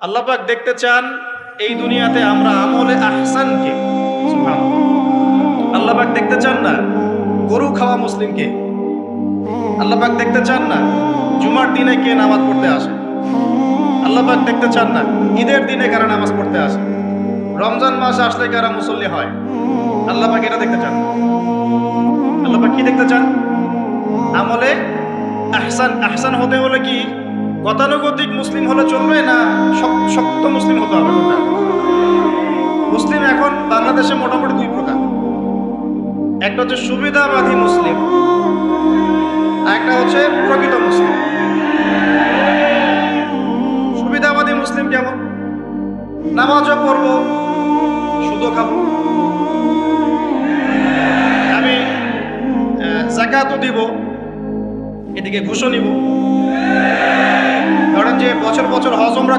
আল্লাহ পাক দেখতে চান এই দুনিয়াতে আমরা আমলে আহসানকে। সুবহানাল্লাহ। আল্লাহ পাক দেখতে চান না গরু খাওয়া মুসলিমকে। আল্লাহ পাক দেখতে চান না জুমার দিনে কে নামাজ পড়তে আসে। আল্লাহ পাক দেখতে চান না ঈদের দিনে কারা নামাজ পড়তে আসে, রমজান মাস আসলে কারা মুসল্লি হয়। আল্লাহ পাক এটা দেখতে চান। আল্লাহ পাক কি দেখতে চান? আমলে আহসান। আহসান হতে হলে কি গতানুগতিক মুসলিম হলে চলবে না শক্ত মুসলিম হতে হবে? মুসলিম এখন বাংলাদেশে মোটামুটি দুই প্রকার। একটা হচ্ছে সুবিধাবাদী মুসলিম, একটা হচ্ছে প্রকৃত মুসলিম। সুবিধাবাদী মুসলিম কেমন? নামাজও পড়বো, সুদও খাবো, আমি যাকাতও দিব, এদিকে ঘুষও নিব। ধরেন যে বছর বছর হজ উমরা